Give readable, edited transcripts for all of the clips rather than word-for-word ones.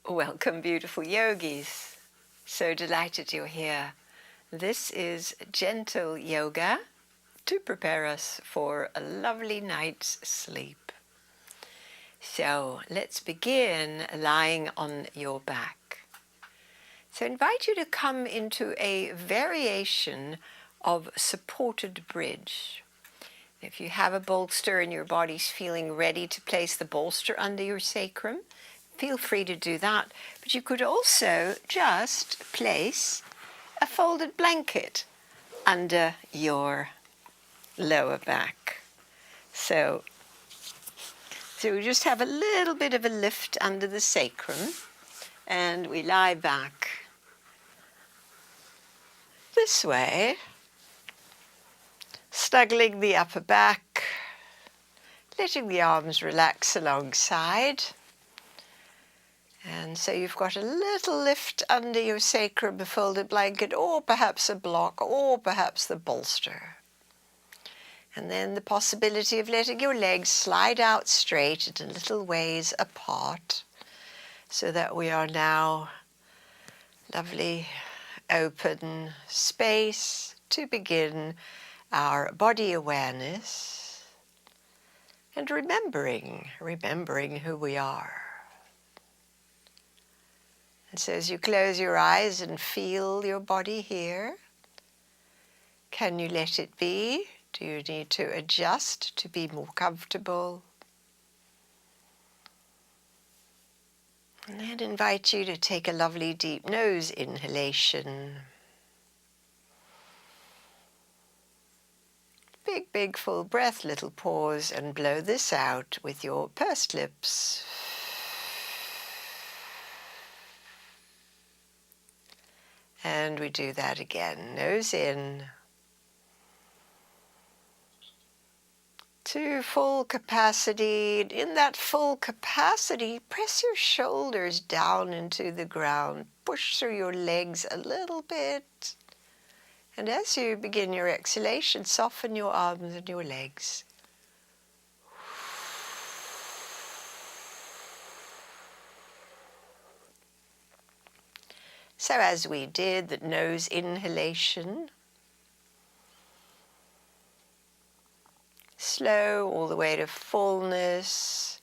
Welcome, beautiful yogis. So delighted you're here. This is gentle yoga to prepare us for a lovely night's sleep. So let's begin lying on your back. So I invite you to come into a variation of supported bridge. If you have a bolster and your body's feeling ready to place the bolster under your sacrum, feel free to do that. But you could also just place a folded blanket under your lower back. So we just have a little bit of a lift under the sacrum and we lie back this way, snuggling the upper back, letting the arms relax alongside. And so you've got a little lift under your sacrum, a folded blanket, or perhaps a block, or perhaps the bolster. And then the possibility of letting your legs slide out straight and a little ways apart, so that we are now lovely open space to begin our body awareness and remembering who we are. And so as you close your eyes and feel your body here, can you let it be? Do you need to adjust to be more comfortable? And then invite you to take a lovely deep nose inhalation. Big, big full breath, little pause, and blow this out with your pursed lips. And we do that again. Nose in. To full capacity. In that full capacity, press your shoulders down into the ground. Push through your legs a little bit. And as you begin your exhalation, soften your arms and your legs. So as we did the nose inhalation, slow all the way to fullness,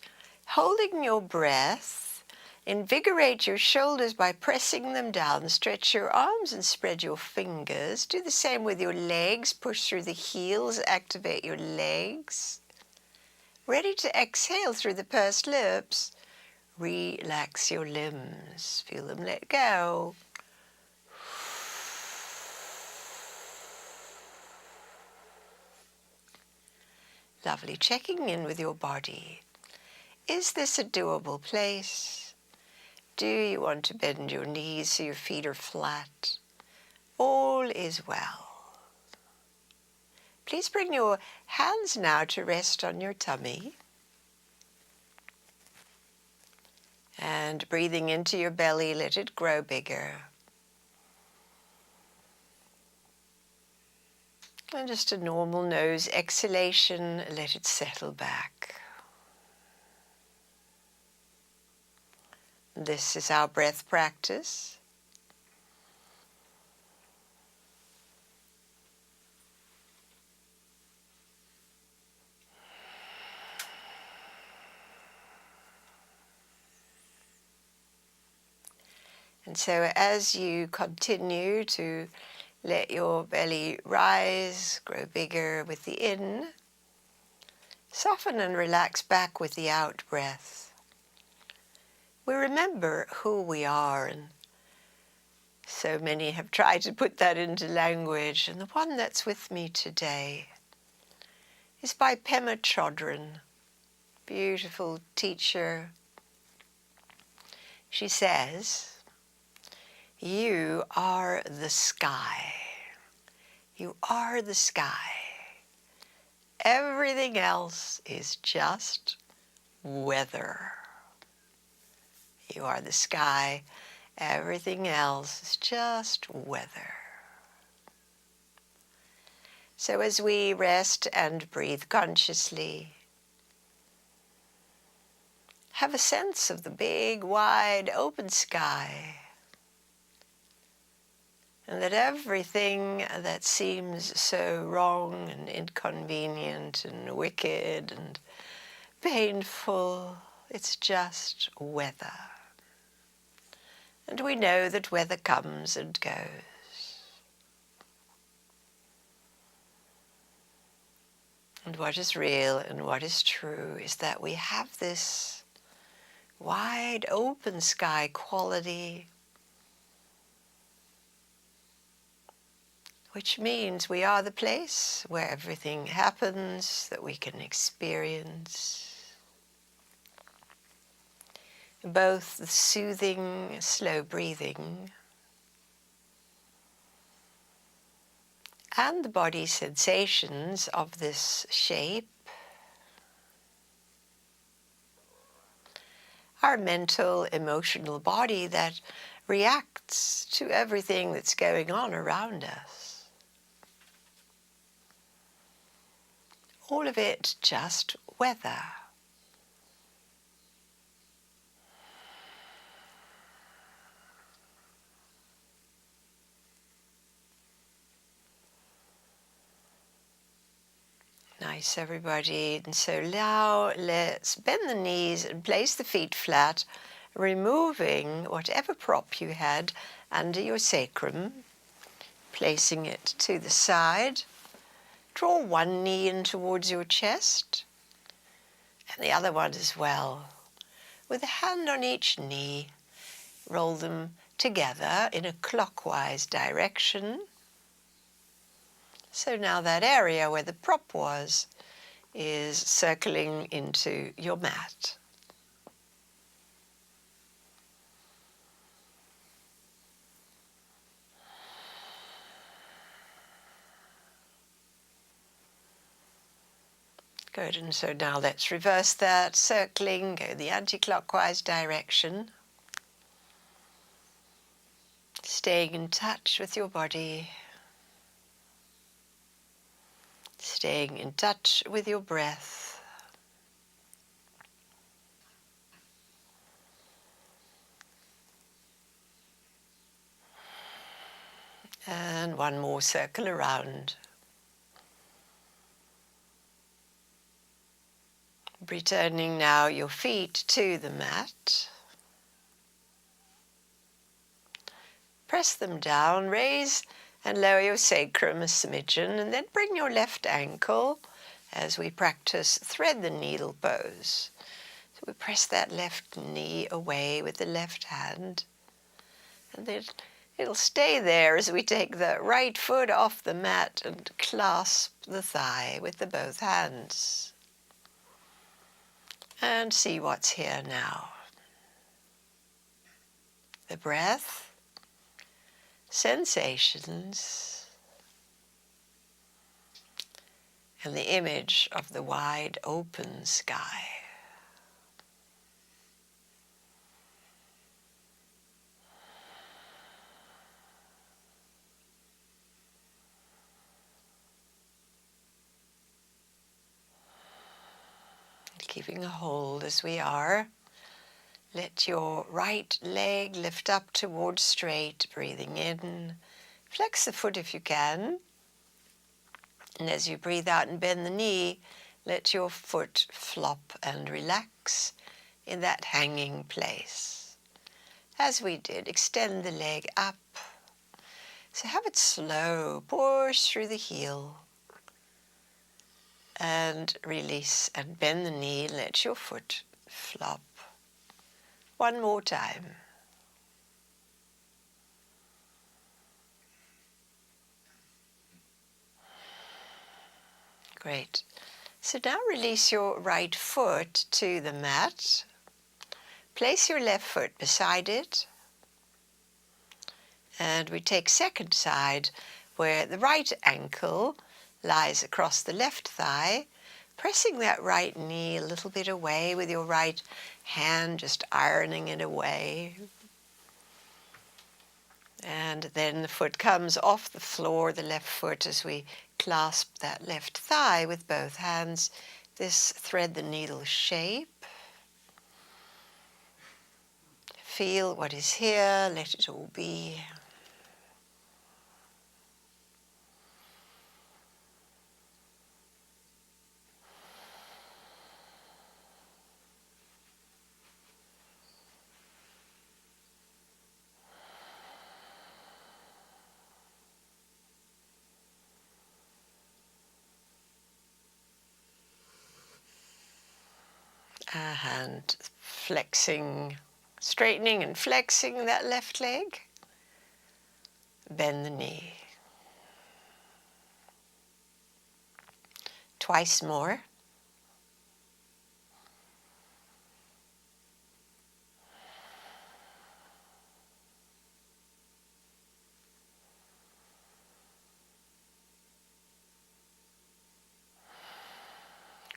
holding your breath, invigorate your shoulders by pressing them down, stretch your arms and spread your fingers. Do the same with your legs, push through the heels, activate your legs. Ready to exhale through the pursed lips, relax your limbs, feel them let go. Lovely. Checking in with your body. Is this a doable place? Do you want to bend your knees so your feet are flat? All is well. Please bring your hands now to rest on your tummy. And breathing into your belly, let it grow bigger. And just a normal nose exhalation, let it settle back. This is our breath practice. And so as you continue to let your belly rise, grow bigger with the in, soften and relax back with the out breath. We remember who we are, and so many have tried to put that into language, and the one that's with me today is by Pema Chodron, beautiful teacher. She says, "You are the sky. You are the sky. Everything else is just weather. You are the sky. Everything else is just weather." So as we rest and breathe consciously, have a sense of the big, wide, open sky, and that everything that seems so wrong and inconvenient and wicked and painful, it's just weather. And we know that weather comes and goes. And what is real and what is true is that we have this wide open sky quality, which means we are the place where everything happens that we can experience. Both the soothing, slow breathing and the body sensations of this shape, our mental, emotional body that reacts to everything that's going on around us. All of it just weather. Nice, everybody. And so now let's bend the knees and place the feet flat, removing whatever prop you had under your sacrum, placing it to the side. Draw one knee in towards your chest and the other one as well. With a hand on each knee, roll them together in a clockwise direction. So now that area where the prop was is circling into your mat. Good, and so now let's reverse that, circling, go the anti-clockwise direction. Staying in touch with your body. Staying in touch with your breath. And one more circle around. Returning now your feet to the mat. Press them down, raise and lower your sacrum a smidgen, and then bring your left ankle, as we practice thread the needle pose. So we press that left knee away with the left hand, and then it'll stay there as we take the right foot off the mat and clasp the thigh with the both hands. And see what's here now. The breath, sensations, and the image of the wide open sky. Keeping a hold as we are. Let your right leg lift up towards straight, breathing in. Flex the foot if you can. And as you breathe out and bend the knee, let your foot flop and relax in that hanging place. As we did, extend the leg up. So have it slow, push through the heel. And release and bend the knee, let your foot flop. One more time. Great. So now release your right foot to the mat. Place your left foot beside it. And we take second side where the right ankle lies across the left thigh, pressing that right knee a little bit away with your right hand, just ironing it away. And then the foot comes off the floor, the left foot, as we clasp that left thigh with both hands, this thread the needle shape. feel what is here, let it all be. And flexing, straightening and flexing that left leg. Bend the knee. Twice more.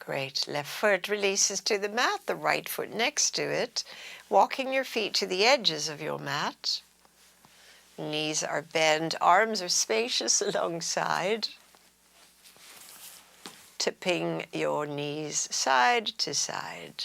Great. Left foot releases to the mat, the right foot next to it, walking your feet to the edges of your mat. Knees are bent, arms are spacious alongside, tipping your knees side to side.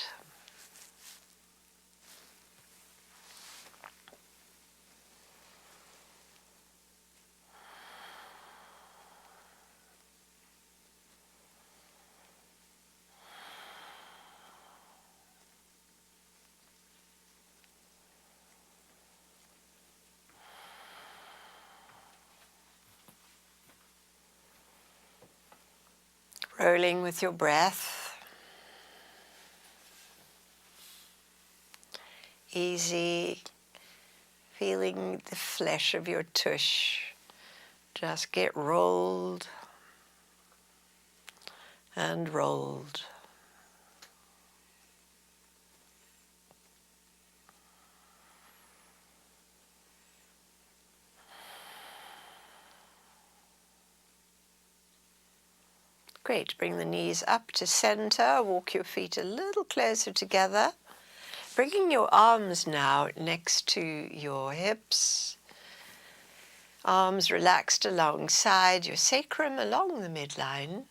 Rolling with your breath. Easy, feeling the flesh of your tush just get rolled and rolled. Great, bring the knees up to center, walk your feet a little closer together. Bringing your arms now next to your hips. Arms relaxed alongside your sacrum, along the midline.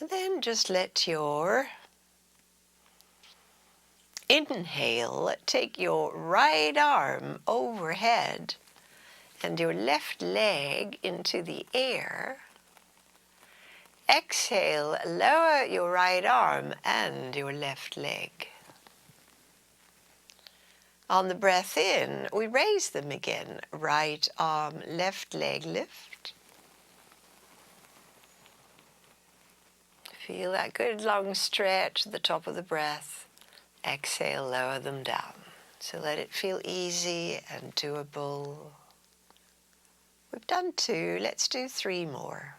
And then just let your inhale take your right arm overhead and your left leg into the air. Exhale, lower your right arm and your left leg. On the breath in, we raise them again. Right arm, left leg lift. Feel that good long stretch at the top of the breath. Exhale, lower them down. So let it feel easy and doable. We've done 2, let's do 3 more.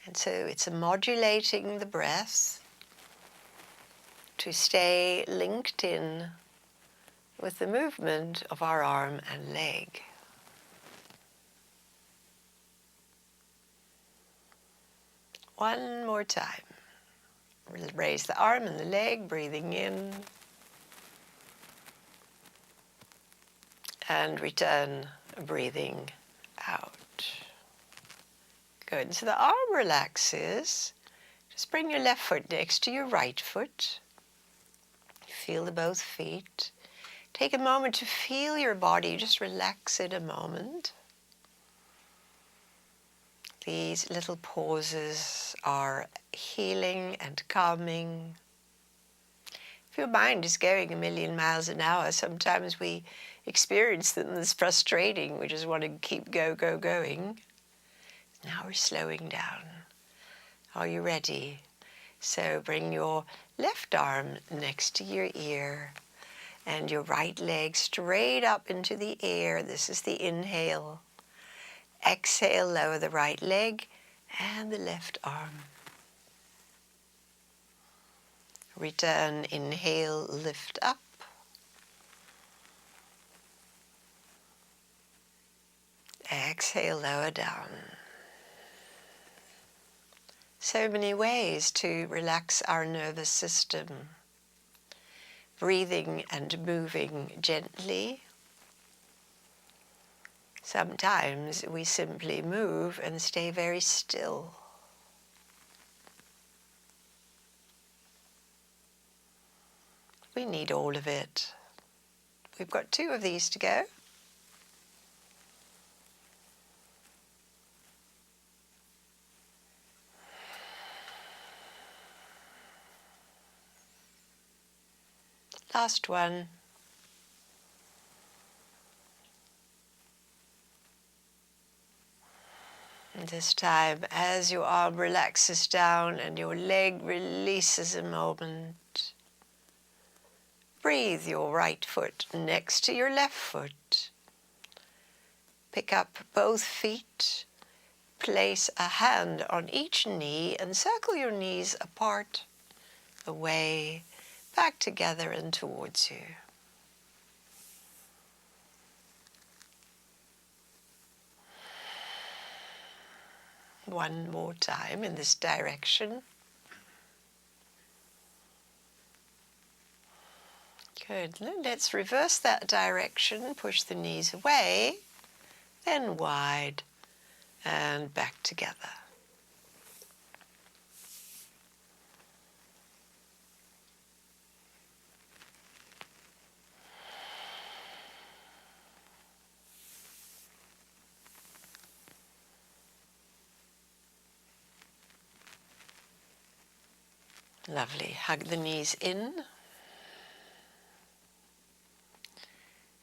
And so it's modulating the breath to stay linked in with the movement of our arm and leg. One more time. Raise the arm and the leg, breathing in. And return, breathing out. Good. So the arm relaxes. Just bring your left foot next to your right foot. Feel the both feet. Take a moment to feel your body. Just relax it a moment. These little pauses are healing and calming. If your mind is going a million miles an hour, sometimes we experience them as frustrating. We just want to keep going. Now we're slowing down. Are you ready? So bring your left arm next to your ear and your right leg straight up into the air. This is the inhale. Exhale, lower the right leg and the left arm. Return, inhale, lift up. Exhale, lower down. So many ways to relax our nervous system. Breathing and moving gently. Sometimes we simply move and stay very still. We need all of it. We've got 2 of these to go. Last one. And this time, as your arm relaxes down and your leg releases a moment, breathe your right foot next to your left foot. Pick up both feet, place a hand on each knee and circle your knees apart, away, back together and towards you. One more time in this direction. Good. Let's reverse that direction. Push the knees away, then wide and back together. Lovely. Hug the knees in.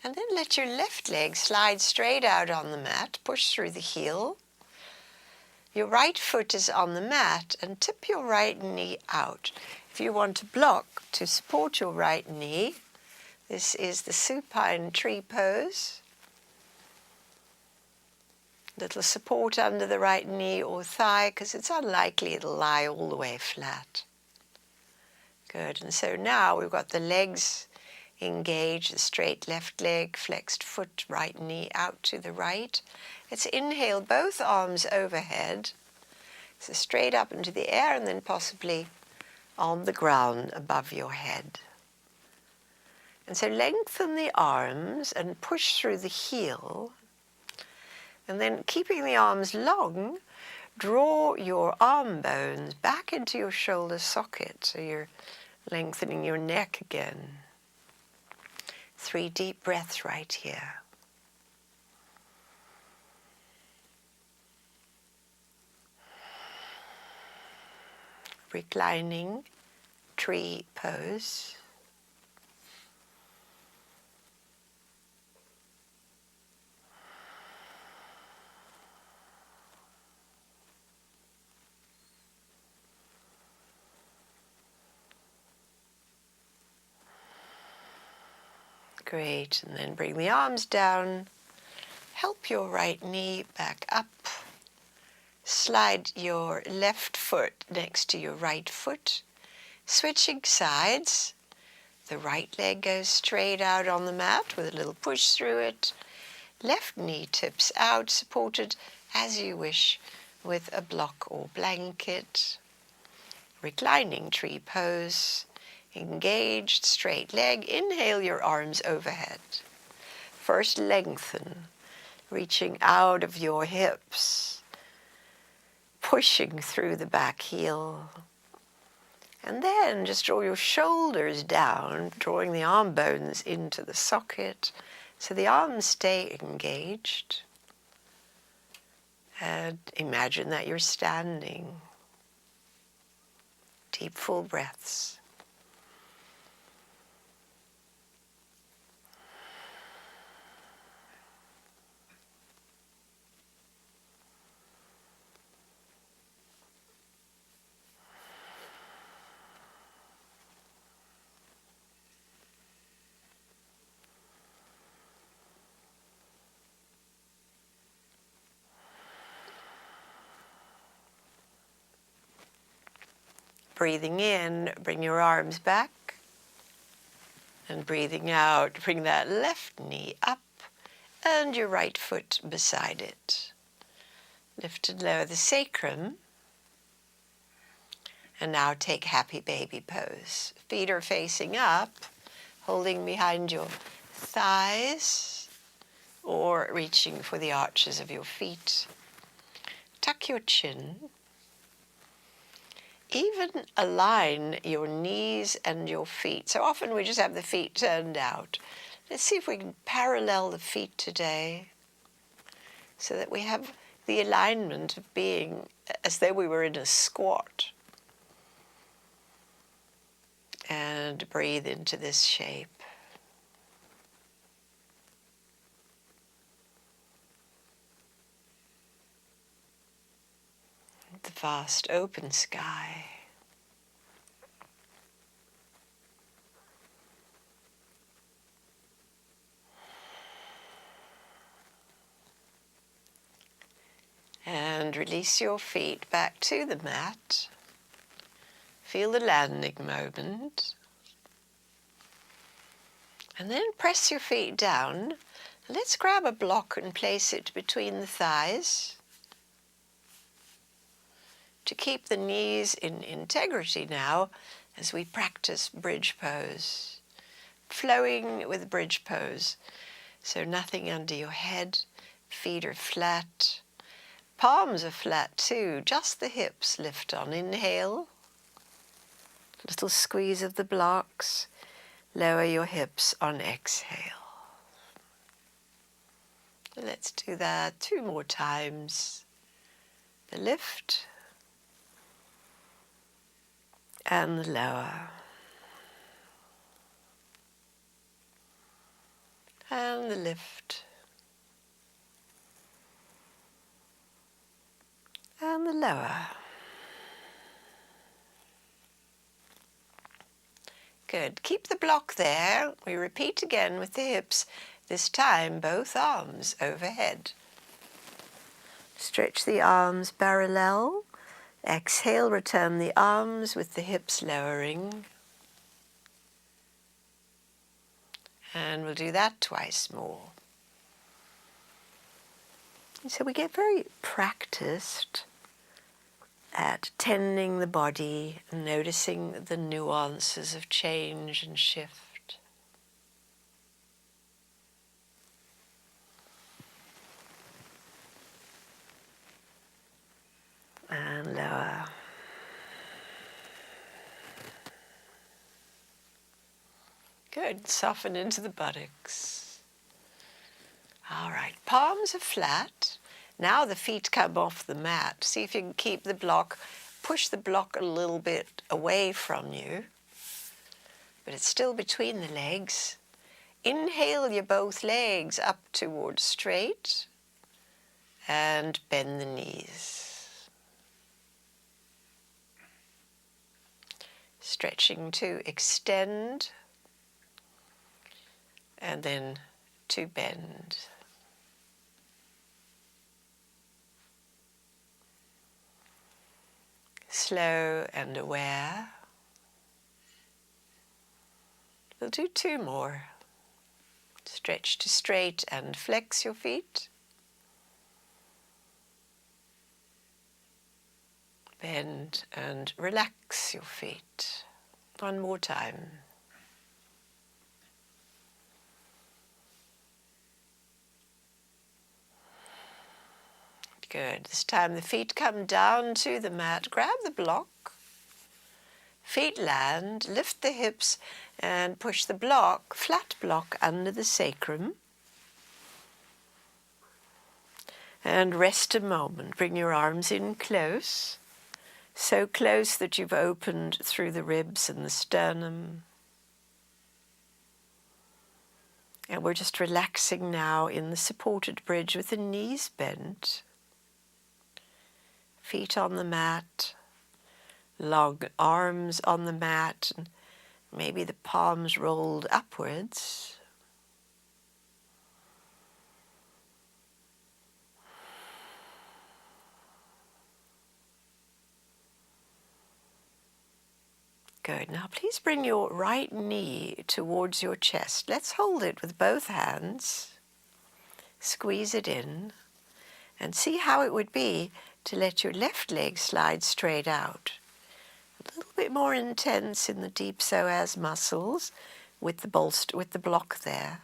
And then let your left leg slide straight out on the mat. Push through the heel. Your right foot is on the mat and tip your right knee out. If you want to block to support your right knee, this is the supine tree pose. Little support under the right knee or thigh because it's unlikely it'll lie all the way flat. Good. And so now we've got the legs engaged, the straight left leg, flexed foot, right knee out to the right. Let's inhale both arms overhead. So straight up into the air and then possibly on the ground above your head. And so lengthen the arms and push through the heel. And then keeping the arms long, draw your arm bones back into your shoulder socket. So you're lengthening your neck again. 3 deep breaths right here. Reclining tree pose. Great, and then bring the arms down. Help your right knee back up. Slide your left foot next to your right foot. Switching sides. The right leg goes straight out on the mat with a little push through it. Left knee tips out, supported as you wish with a block or blanket. Reclining tree pose. Engaged, straight leg. Inhale your arms overhead. First lengthen, reaching out of your hips, pushing through the back heel. And then just draw your shoulders down, drawing the arm bones into the socket so the arms stay engaged. And imagine that you're standing. Deep, full breaths. Breathing in, bring your arms back. And breathing out, bring that left knee up and your right foot beside it. Lift and lower the sacrum. And now take happy baby pose. Feet are facing up, holding behind your thighs. or reaching for the arches of your feet. Tuck your chin. Even align your knees and your feet. So often we just have the feet turned out. Let's see if we can parallel the feet today so that we have the alignment of being as though we were in a squat. And breathe into this shape. The vast open sky. And release your feet back to the mat. Feel the landing moment. And then press your feet down. Let's grab a block and place it between the thighs to keep the knees in integrity now as we practice bridge pose. Flowing with bridge pose. So nothing under your head, feet are flat. Palms are flat too, just the hips lift on. Inhale, little squeeze of the blocks. Lower your hips on exhale. Let's do that 2 more times. The lift and the lower. And the lift. And the lower. Good. Keep the block there. We repeat again with the hips, this time both arms overhead. Stretch the arms parallel. Exhale, return the arms with the hips lowering. And we'll do that twice more. And so we get very practiced at tending the body and noticing the nuances of change and shift. And lower. Good. Soften into the buttocks. All right. Palms are flat. Now the feet come off the mat. See if you can keep the block, push the block a little bit away from you, but it's still between the legs. Inhale your both legs up towards straight and bend the knees. Stretching to extend and then to bend. Slow and aware. We'll do 2 more. Stretch to straight and flex your feet. Bend and relax your feet. 1 more time. Good. This time the feet come down to the mat. Grab the block. Feet land. Lift the hips and push the block, flat block, under the sacrum. And rest a moment. Bring your arms in close. So close that you've opened through the ribs and the sternum. And we're just relaxing now in the supported bridge with the knees bent. Feet on the mat, long arms on the mat, and maybe the palms rolled upwards. Good. Now please bring your right knee towards your chest. Let's hold it with both hands. Squeeze it in and see how it would be to let your left leg slide straight out. A little bit more intense in the deep psoas muscles with the block there.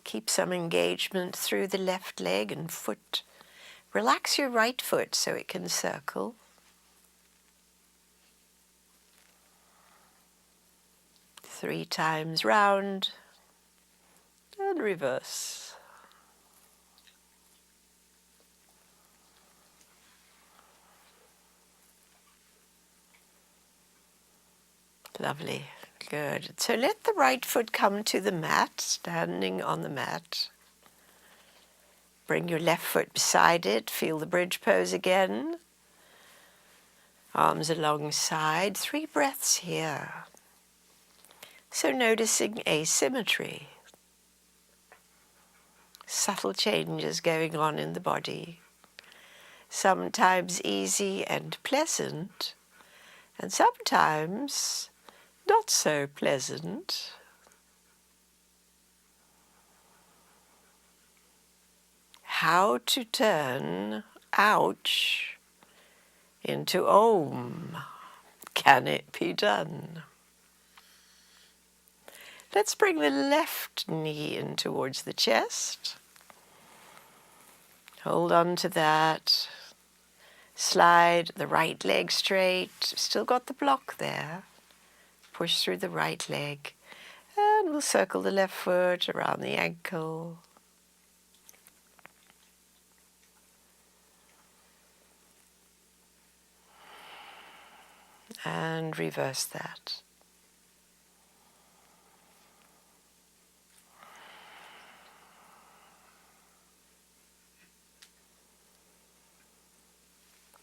Keep some engagement through the left leg and foot. Relax your right foot so it can circle. Three times round and reverse. Lovely. Good. So let the right foot come to the mat, standing on the mat. Bring your left foot beside it. Feel the bridge pose again. Arms alongside. 3 breaths here. So noticing asymmetry. Subtle changes going on in the body. Sometimes easy and pleasant, and sometimes not so pleasant. How to turn ouch into om. Can it be done? Let's bring the left knee in towards the chest. Hold on to that. Slide the right leg straight. Still got the block there. Push through the right leg. And we'll circle the left foot around the ankle. And reverse that.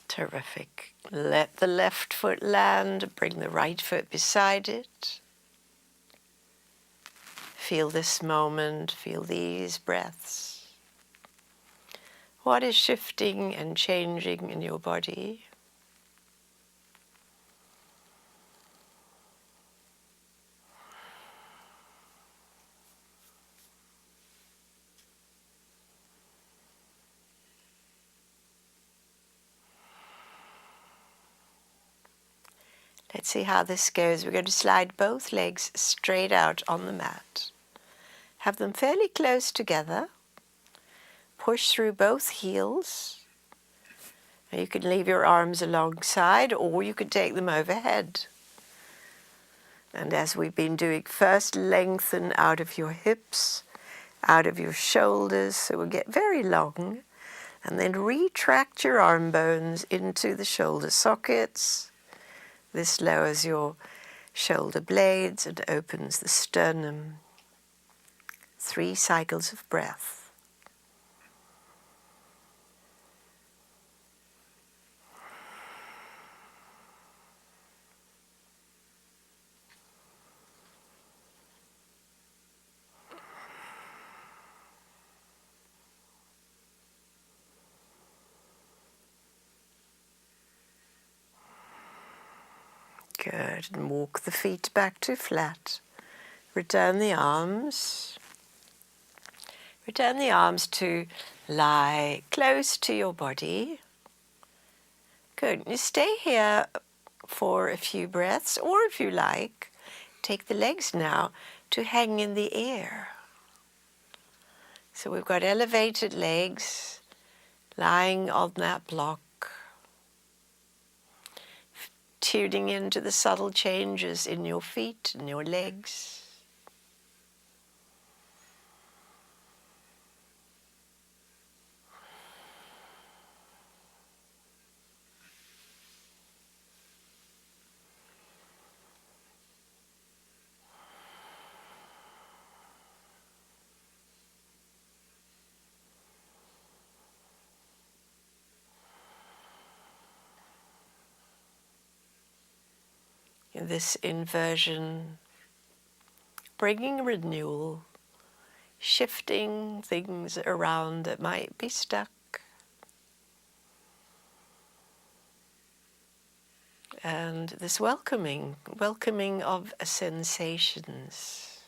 Terrific. Let the left foot land, bring the right foot beside it. Feel this moment, feel these breaths. What is shifting and changing in your body? Let's see how this goes. We're going to slide both legs straight out on the mat. Have them fairly close together. Push through both heels. Now you can leave your arms alongside or you can take them overhead. And as we've been doing, first lengthen out of your hips, out of your shoulders, so we'll get very long. And then retract your arm bones into the shoulder sockets. This lowers your shoulder blades and opens the sternum. 3 cycles of breath. Good, and walk the feet back to flat. Return the arms. Return the arms to lie close to your body. Good, you stay here for a few breaths, or if you like, take the legs now to hang in the air. So we've got elevated legs lying on that block. Tuning into the subtle changes in your feet and your legs. In this inversion, bringing renewal, shifting things around that might be stuck, and this welcoming of sensations.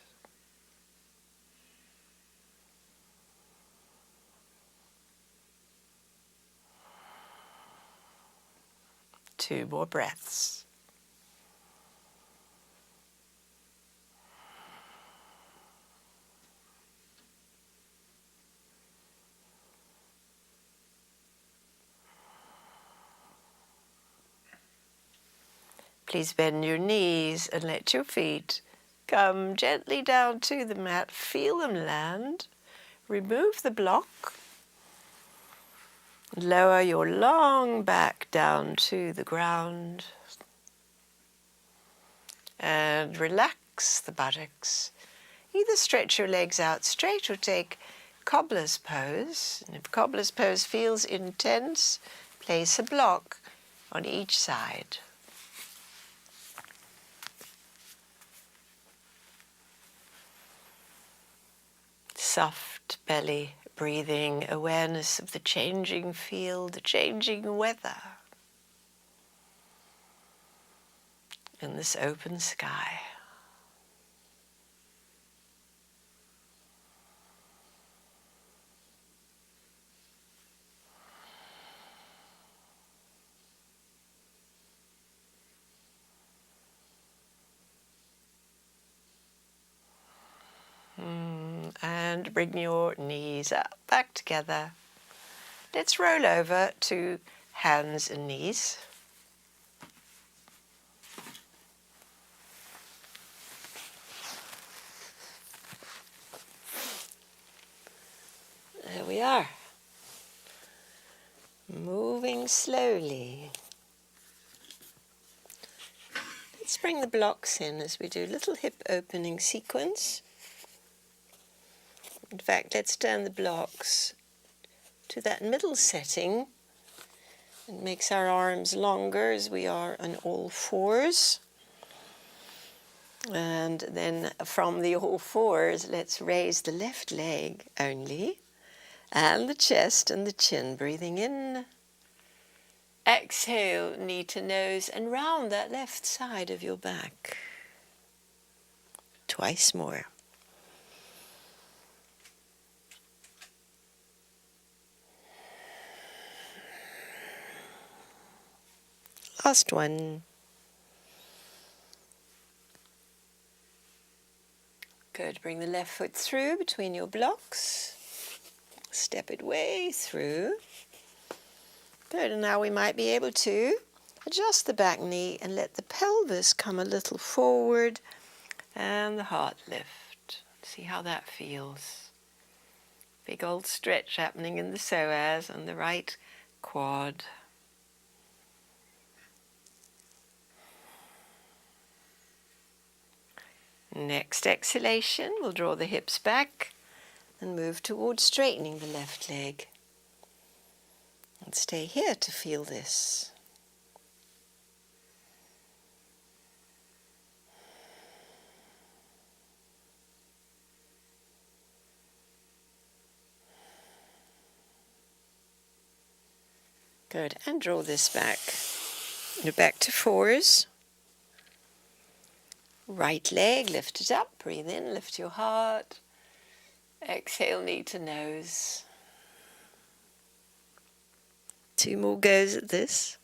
Two more breaths. Please bend your knees and let your feet come gently down to the mat. Feel them land. Remove the block. Lower your long back down to the ground. And relax the buttocks. Either stretch your legs out straight or take cobbler's pose. And if cobbler's pose feels intense, place a block on each side. Soft belly breathing, awareness of the changing field, the changing weather, and this open sky. And bring your knees up, back together. Let's roll over to hands and knees. There we are. Moving slowly. Let's bring the blocks in as we do little hip opening sequence. In fact, let's turn the blocks to that middle setting. It makes our arms longer as we are on all fours. And then from the all fours, let's raise the left leg only, and the chest and the chin, breathing in. Exhale, knee to nose, and round that left side of your back. Twice more. Last one. Good. Bring the left foot through between your blocks. Step it way through. Good. And now we might be able to adjust the back knee and let the pelvis come a little forward and the heart lift. See how that feels. Big old stretch happening in the psoas and the right quad. Next exhalation, we'll draw the hips back and move towards straightening the left leg. And stay here to feel this. Good, and draw this back. You're back to fours. Right leg, lift it up, breathe in, lift your heart. Exhale, knee to nose. 2 more goes at this.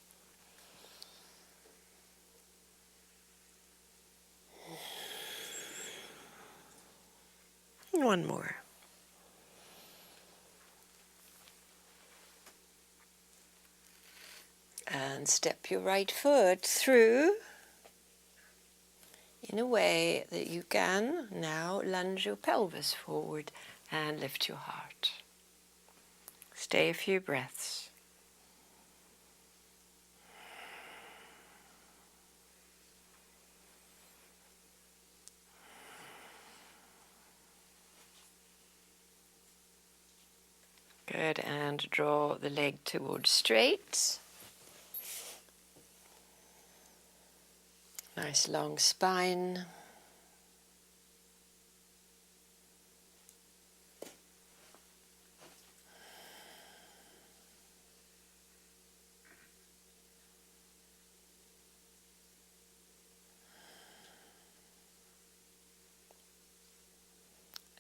And 1 more. And step your right foot through in a way that you can now lunge your pelvis forward and lift your heart. Stay a few breaths. Good, and draw the leg towards straight. Nice long spine.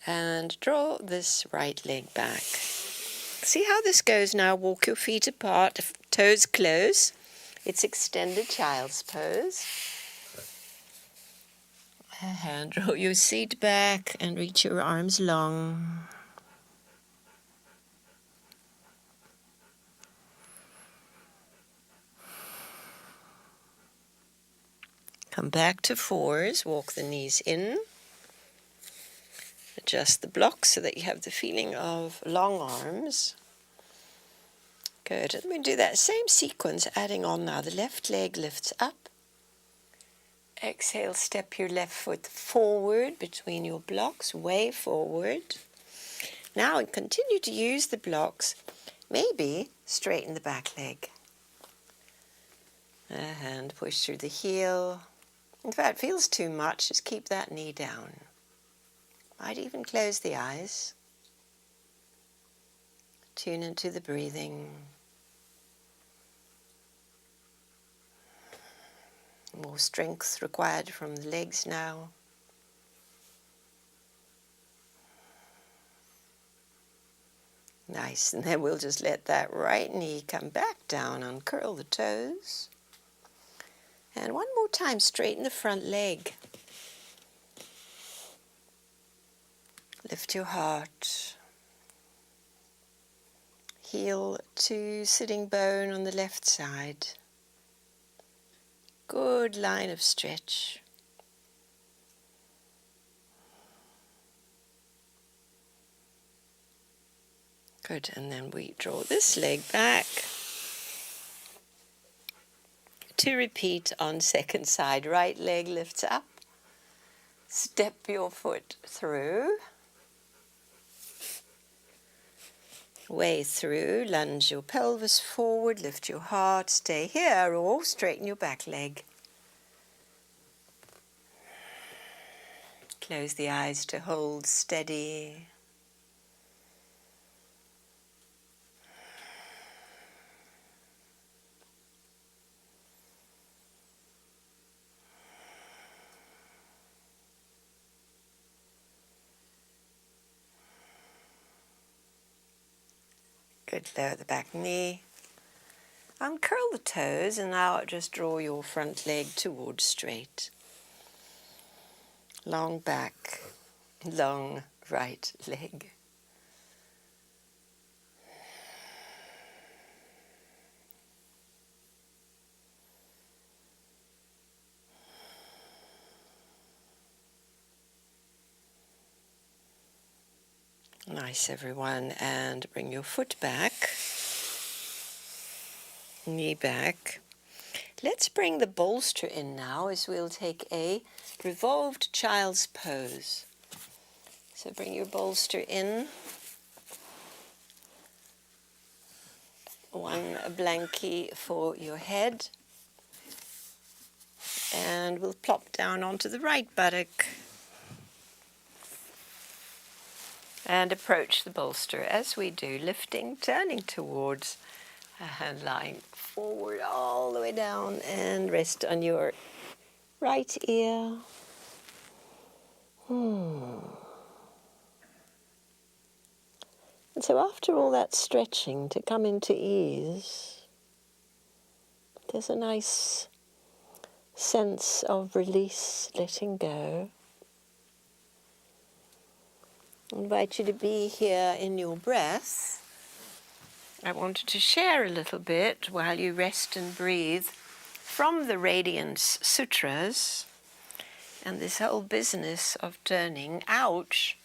And draw this right leg back. See how this goes now. Walk your feet apart, toes close. It's extended child's pose. And draw your seat back and reach your arms long. Come back to fours, walk the knees in. Adjust the blocks so that you have the feeling of long arms. Good. And we do that same sequence, adding on now. The left leg lifts up. Exhale, step your left foot forward between your blocks, way forward. Now continue to use the blocks. Maybe straighten the back leg. And push through the heel. If that feels too much, just keep that knee down. Might even close the eyes. Tune into the breathing. More strength required from the legs now. Nice, and then we'll just let that right knee come back down, uncurl the toes. And one more time, straighten the front leg. Lift your heart. Heel to sitting bone on the left side. Good line of stretch. Good, and then we draw this leg back to repeat on second side. Right leg lifts up. Step your foot through. Way through, lunge your pelvis forward, lift your heart, stay here, or straighten your back leg. Close the eyes to hold steady. Good, lower the back knee. Uncurl the toes and now just draw your front leg towards straight. Long back, long right leg. Nice, everyone, and bring your foot back, knee back. Let's bring the bolster in now as we'll take a revolved child's pose. So bring your bolster in. One blankie for your head. And we'll plop down onto the right buttock. And approach the bolster as we do, lifting, turning towards, and lying forward all the way down, and rest on your right ear. And so after all that stretching to come into ease, there's a nice sense of release, letting go. I invite you to be here in your breath. I wanted to share a little bit while you rest and breathe from the Radiance Sutras and this whole business of turning ouch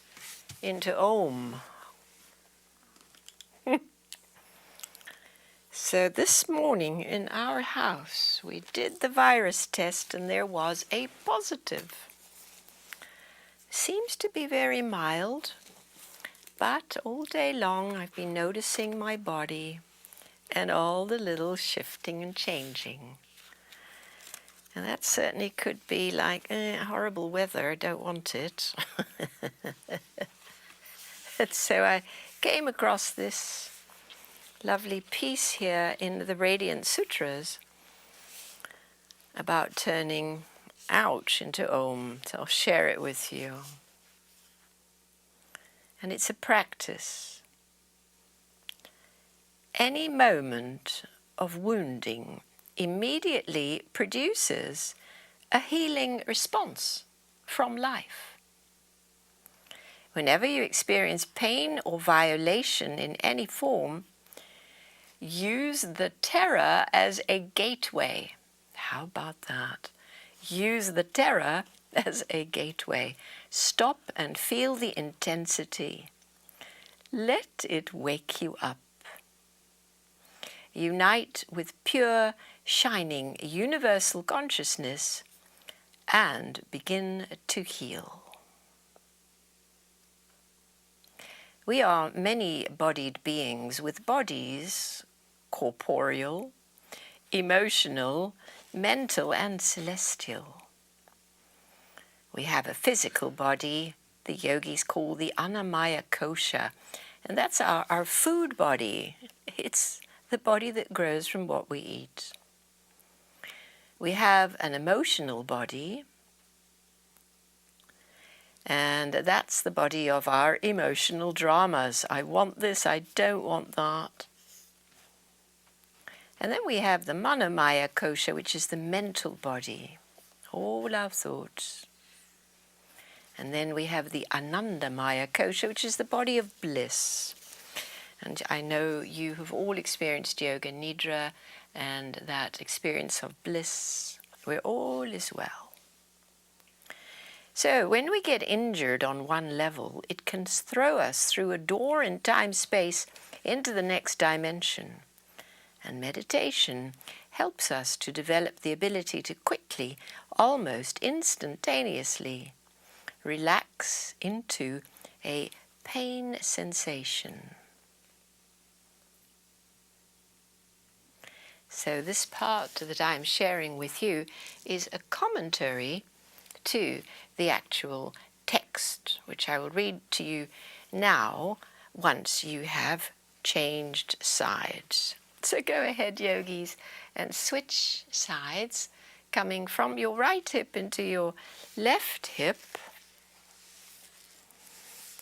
into Om. So this morning in our house we did the virus test and there was a positive. Seems to be very mild, but all day long I've been noticing my body and all the little shifting and changing. And that certainly could be like horrible weather, don't want it. And so I came across this lovely piece here in the Radiant Sutras about turning ouch into Om. So I'll share it with you. And it's a practice. Any moment of wounding immediately produces a healing response from life. Whenever you experience pain or violation in any form, use the terror as a gateway. How about that? Use the terror as a gateway. Stop and feel the intensity. Let it wake you up. Unite with pure, shining, universal consciousness and begin to heal. We are many-bodied beings with bodies, corporeal, emotional, mental, and celestial. We have a physical body, the yogis call the Annamaya Kosha, and that's our food body. It's the body that grows from what we eat. We have an emotional body, and that's the body of our emotional dramas. I want this, I don't want that. And then we have the Manomaya Kosha, which is the mental body, all our thoughts. And then we have the Anandamaya Kosha, which is the body of bliss. And I know you have all experienced Yoga Nidra and that experience of bliss where all is well. So when we get injured on one level, it can throw us through a door in time-space into the next dimension. And meditation helps us to develop the ability to quickly, almost instantaneously, relax into a pain sensation. So this part that I'm sharing with you is a commentary to the actual text, which I will read to you now once you have changed sides. So go ahead, yogis, and switch sides, coming from your right hip into your left hip,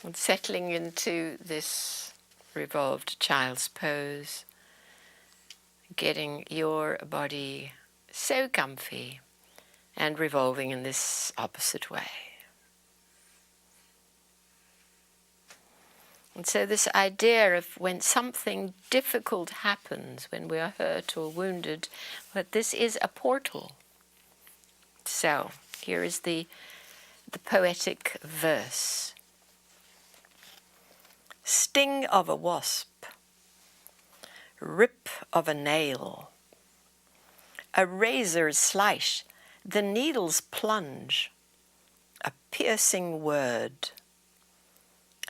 and settling into this revolved child's pose, getting your body so comfy and revolving in this opposite way. And so this idea of when something difficult happens, when we are hurt or wounded, but this is a portal. So here is the poetic verse. Sting of a wasp, rip of a nail, a razor's slice, the needle's plunge, a piercing word,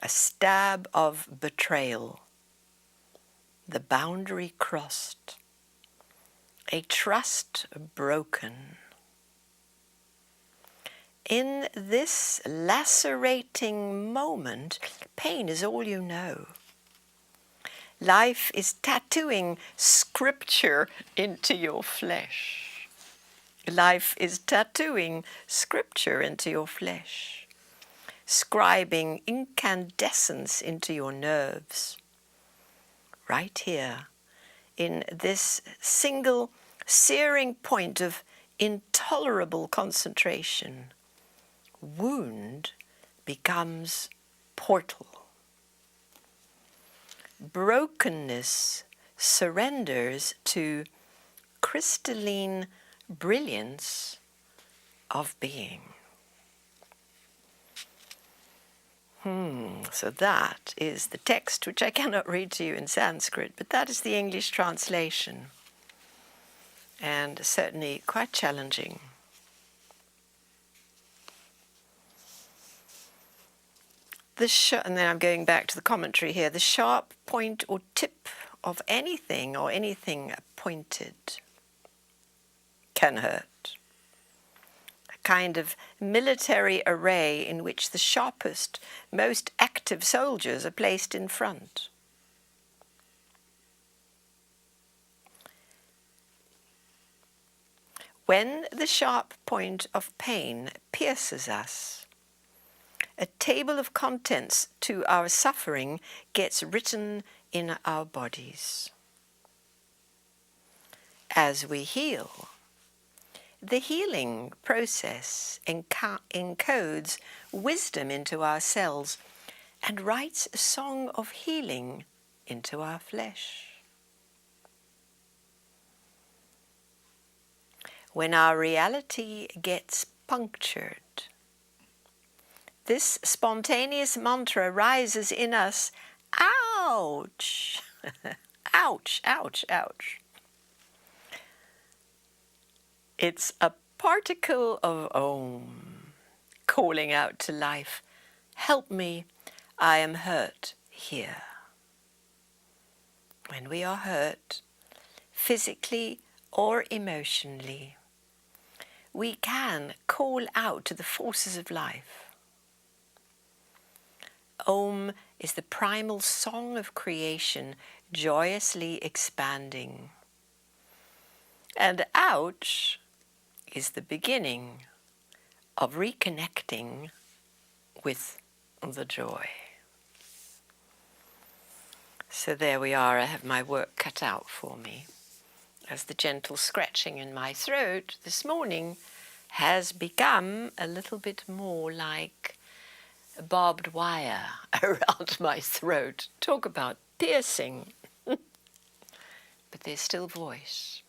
a stab of betrayal, the boundary crossed, a trust broken. In this lacerating moment, pain is all you know. Life is tattooing scripture into your flesh. Life is tattooing scripture into your flesh, scribing incandescence into your nerves. Right here, in this single searing point of intolerable concentration, wound becomes portal. Brokenness surrenders to crystalline brilliance of being. So that is the text, which I cannot read to you in Sanskrit, but that is the English translation, and certainly quite challenging. And then I'm going back to the commentary here. The sharp point or tip of anything or anything pointed can hurt. A kind of military array in which the sharpest, most active soldiers are placed in front. When the sharp point of pain pierces us, a table of contents to our suffering gets written in our bodies. As we heal, the healing process encodes wisdom into our cells and writes a song of healing into our flesh. when our reality gets punctured. This spontaneous mantra rises in us, ouch, ouch, ouch, ouch. It's a particle of Om, calling out to life, help me, I am hurt here. When we are hurt, physically or emotionally, we can call out to the forces of life. Om is the primal song of creation, joyously expanding. And ouch is the beginning of reconnecting with the joy. So there we are, I have my work cut out for me, as the gentle scratching in my throat this morning has become a little bit more like barbed wire around my throat. Talk about piercing. But there's still voice.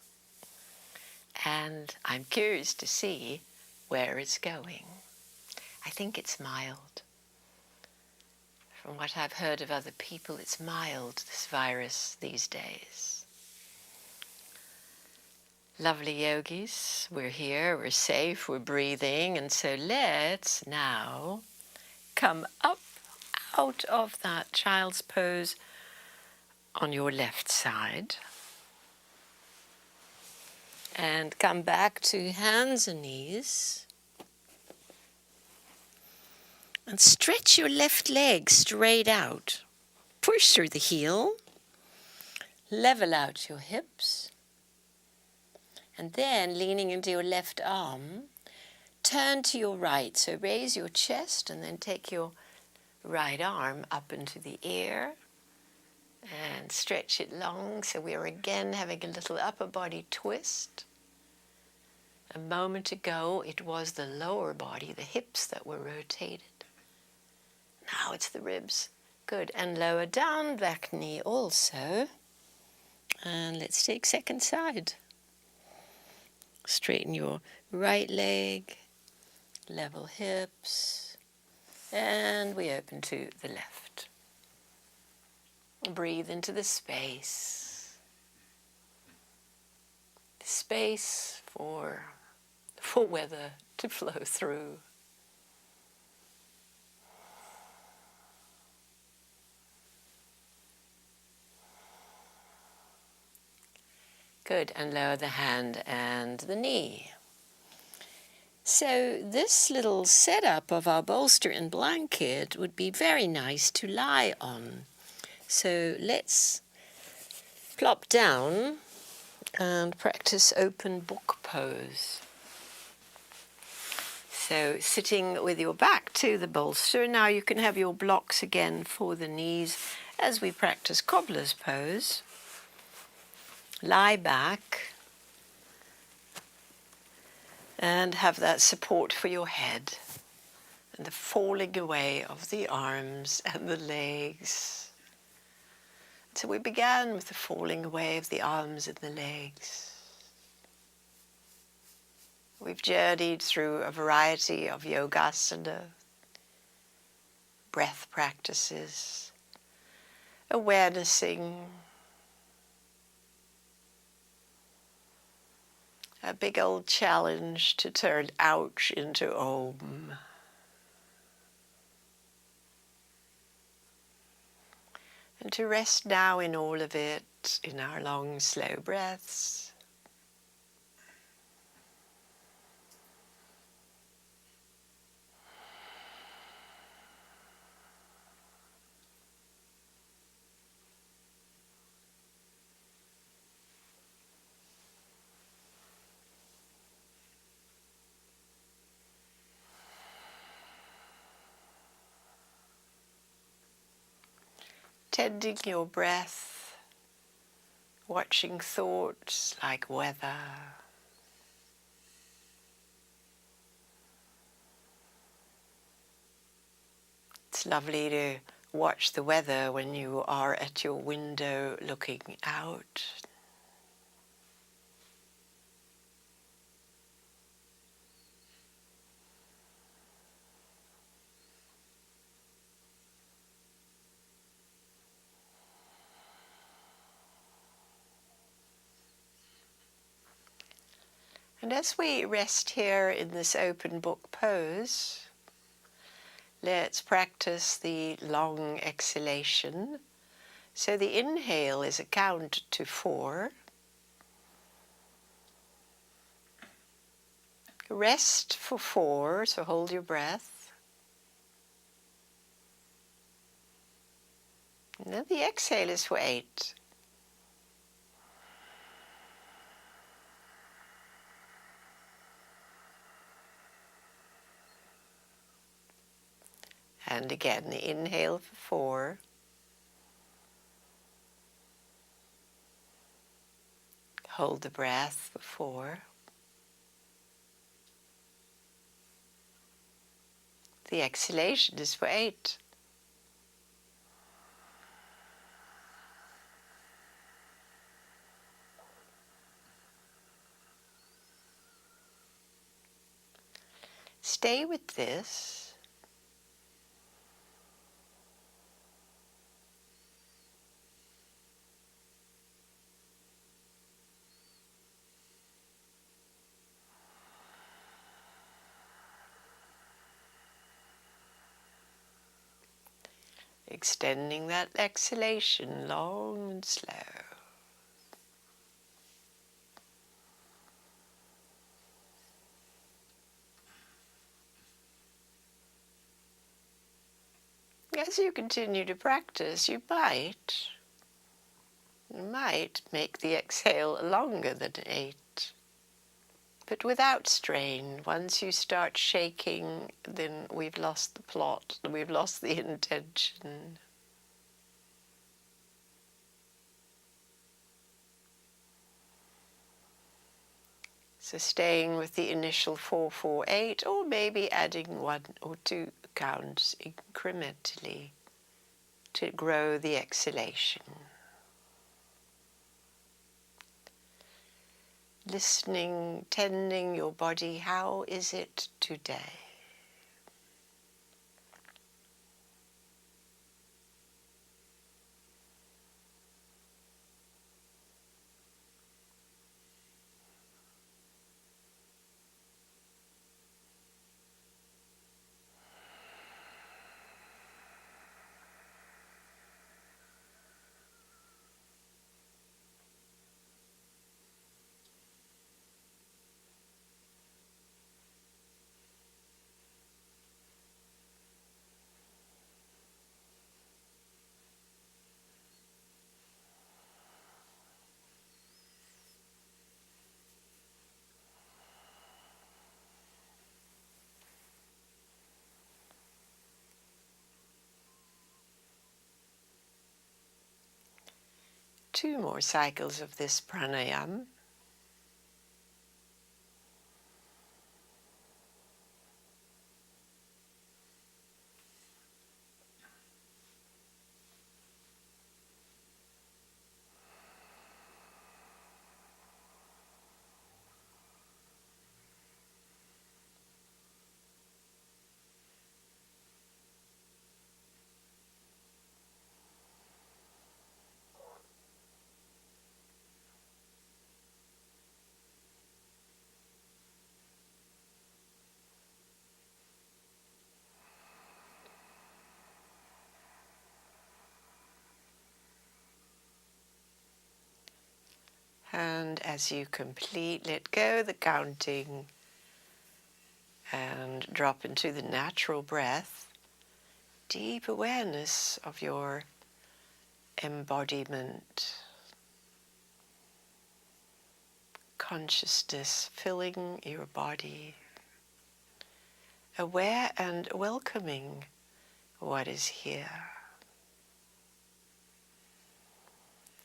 And I'm curious to see where it's going. I think it's mild. From what I've heard of other people, it's mild, this virus these days. Lovely yogis, we're here, we're safe, we're breathing, and so let's now come up out of that child's pose on your left side and come back to hands and knees. And stretch your left leg straight out. Push through the heel. Level out your hips. And then, leaning into your left arm, turn to your right. So raise your chest and then take your right arm up into the air. And stretch it long. So we are again having a little upper body twist. A moment ago, it was the lower body, the hips that were rotated. Now it's the ribs. Good. And lower down, back knee also. And let's take second side. Straighten your right leg, level hips, and we open to the left. Breathe into the space. The space for weather to flow through. Good, and lower the hand and the knee. So this little setup of our bolster and blanket would be very nice to lie on. So let's plop down and practice open book pose. So sitting with your back to the bolster. Now you can have your blocks again for the knees as we practice cobbler's pose. Lie back and have that support for your head and the falling away of the arms and the legs. So we began with the falling away of the arms and the legs. We've journeyed through a variety of yogasana, breath practices, awarenessing, a big old challenge to turn ouch into Om. And to rest now in all of it, in our long, slow breaths. Tending your breath, watching thoughts like weather. It's lovely to watch the weather when you are at your window looking out. And as we rest here in this open book pose, let's practice the long exhalation. So the inhale is a count to 4. Rest for 4, so hold your breath. And then the exhale is for 8. And again, the inhale for 4. Hold the breath for 4. The exhalation is for 8. Stay with this. Extending that exhalation long and slow. As you continue to practice, you might make the exhale longer than 8. But without strain. Once you start shaking, then we've lost the plot, we've lost the intention. So staying with the initial 4-4-8, or maybe adding 1 or 2 counts incrementally to grow the exhalation. Listening, tending your body, how is it today? Two more cycles of this pranayama. And as you complete, let go the counting and drop into the natural breath. Deep awareness of your embodiment. Consciousness filling your body. Aware and welcoming what is here.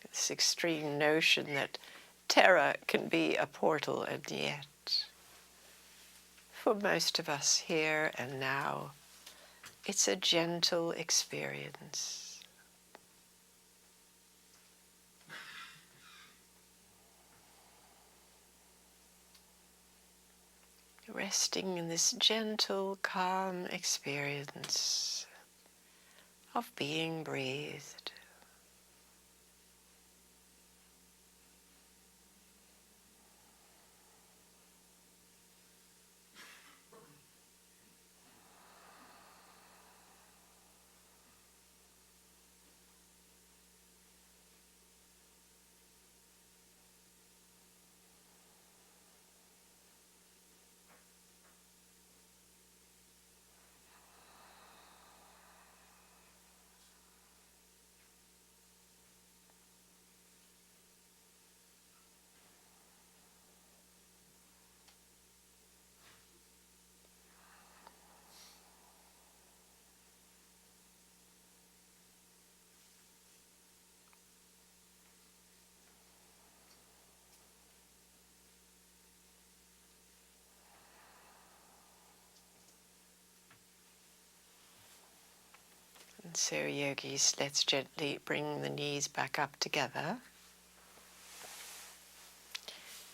This extreme notion that terror can be a portal, and yet, for most of us here and now, it's a gentle experience. Resting in this gentle, calm experience of being breathed. So yogis, let's gently bring the knees back up together.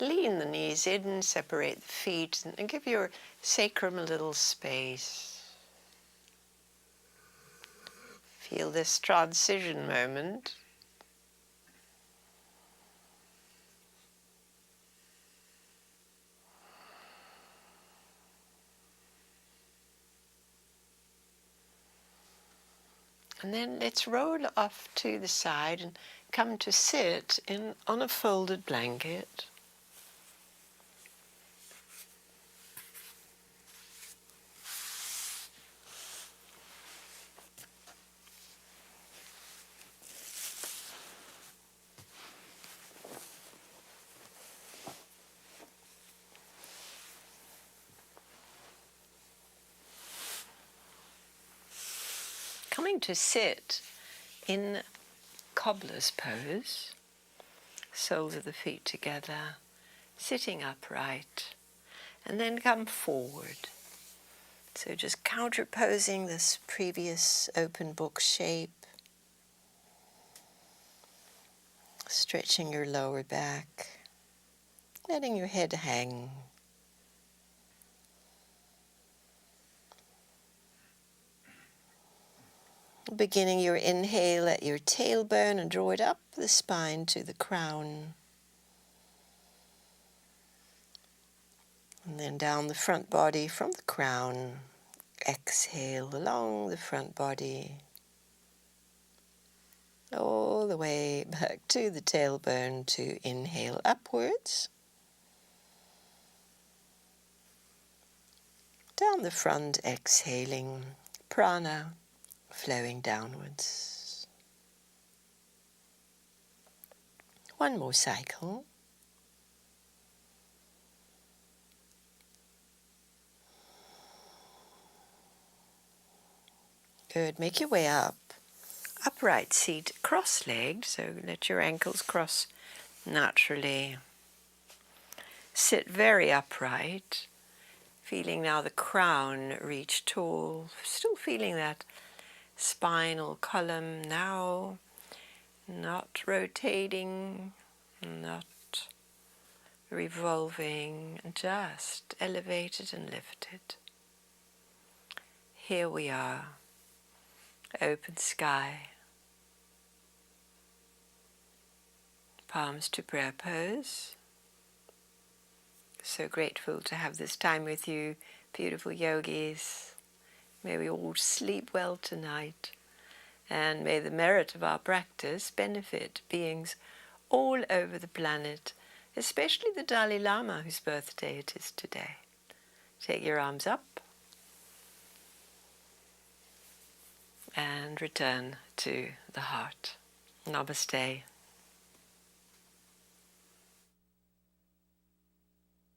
Lean the knees in, separate the feet, and give your sacrum a little space. Feel this transition moment. And then let's roll off to the side and come to sit on a folded blanket. Coming to sit in cobbler's pose, soles of the feet together, sitting upright, and then come forward. So just counterposing this previous open book shape, stretching your lower back, letting your head hang. Beginning your inhale at your tailbone and draw it up the spine to the crown. And then down the front body from the crown. Exhale along the front body. All the way back to the tailbone to inhale upwards. Down the front, exhaling prana flowing downwards. One more cycle. Good. Make your way up. Upright seat, cross-legged, so let your ankles cross naturally. Sit very upright, feeling now the crown reach tall, still feeling that spinal column now, not rotating, not revolving, just elevated and lifted. Here we are, open sky, palms to prayer pose. So grateful to have this time with you, beautiful yogis. May we all sleep well tonight, and may the merit of our practice benefit beings all over the planet, especially the Dalai Lama, whose birthday it is today. Take your arms up and return to the heart. Namaste.